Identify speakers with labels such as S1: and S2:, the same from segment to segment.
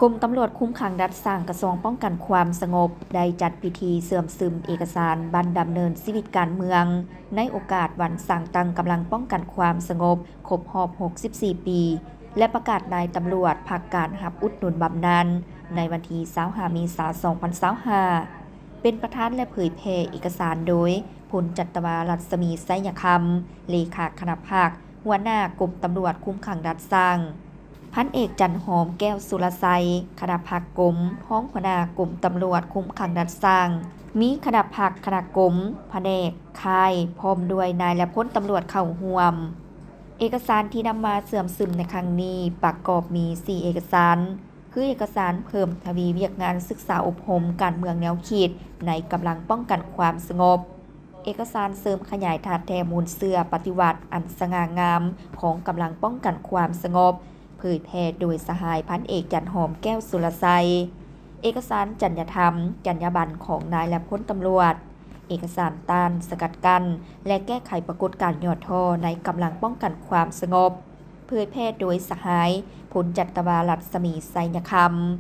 S1: กรมตำรวจคุ้มขังรัฐสร้างกระทรวงป้องกันความสงบได้จัดพิธีเสื่อมซึมเอกสารบันดำเนินชีวิตการเมืองในโอกาสวันสร้างตั้งกำลังป้องกันความสงบครบรอบ 64 ปี และประกาศนายตำรวจภาคการหับอุดหนุนบำนาญในวันที่25 เมษายน 2025เป็นประธานและเผยแพร่เอกสารโดยพลจัตวารัศมีไสยคำเลขาคณะภาคหัวหน้ากรมตำรวจคุ้มขังรัฐสร้างพันเอกจันหอมแก้วสุรไซคณะภาคกรมพ้องหัวหน้ากรมตำรวจคุ้มขังรัฐสร้าง มีคณะภาคคณะกรมแผนกค่ายพร้อมด้วยนายและพลตำรวจเข้าร่วม เอกสารที่นำมาเสื่อมซึมในครั้งนี้ประกอบมี 4 เอกสาร คือเอกสารเพิ่มทวีเวียกงานศึกษาอบรมการเมืองแนวคิดในกำลังป้องกันความสงบ เอกสารเสริมขยายถาดแทมูลเสื้อปฏิวัติอันสง่างามของกำลังป้องกันความสงบเผยแพร่โดยสหายพันเอกจันหอมแก้วสุรไซเอกสารจรรยธรรมจรรยาบรรณของนายและพลตำรวจเอกสารต้านสกัดกั้นและแก้ไขปรากฏการณ์ยอดทอในกำลังป้องกันความสงบเผยแพร่โดยสหายพลจัตวารัศมีไสยค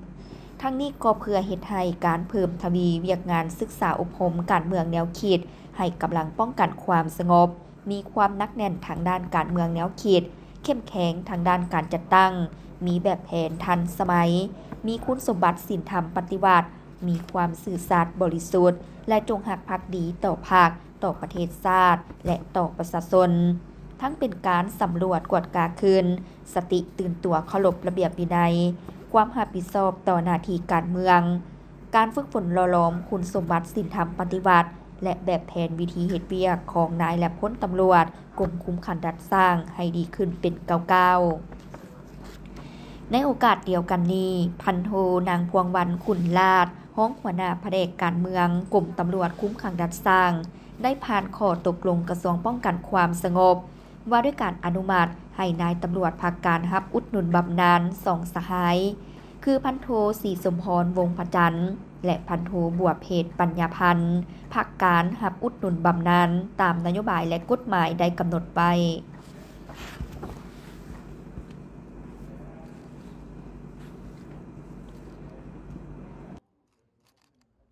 S1: ำทั้งนี้ก็เพื่อเฮ็ดให้การเพิ่มทวีเวียกงานศึกษาอบรมการเมืองแนวคิดให้กำลังป้องกันความสงบมีความนักแน่นทางด้านการเมืองแนวคิดเข้มแข็งทางด้านการจัดตั้งมีแบบแผนทันสมัยมีคุณสมบัติศีลธรรมปฏิวัติมีความสื่อสัตย์บริสุทธิ์และจงหักภักดีต่อภาคต่อประเทศชาติและต่อประชาชนทั้งเป็นการสำรวจกวดกาคืนสติตื่นตัวเคารพระเบียบวินัยความรับผิดชอบต่อหน้าที่การเมืองการฝึกฝนหล่อหลอมคุณสมบัติศีลธรรมปฏิวัติและแบบแผนวิธีเฮ็ดเวียกของนายและพลตำรวจกรมคุ้มขังรัฐสร้างให้ดีขึ้นเป็นก้าวในโอกาสเดียวกันนี้พันโทนางพวงวรรณขุนลาดห้องหัวหน้าแผนกการเมืองกรมตำรวจคุ้มขังรัฐสร้างได้ผ่านข้อตกลงกระทรวงป้องกันความสงบว่าด้วยการอนุมัติให้นายตำรวจภาคการรับอุดหนุนบำนาญ2 สหายคือพันโทศรีสมพรวงศ์พจันทร์และพันโทบัวเพชรปัญญาพันธ์ภาคการรับอุดหนุนบำนาญตามนโยบายและกฎหมายได้กำหนดไว้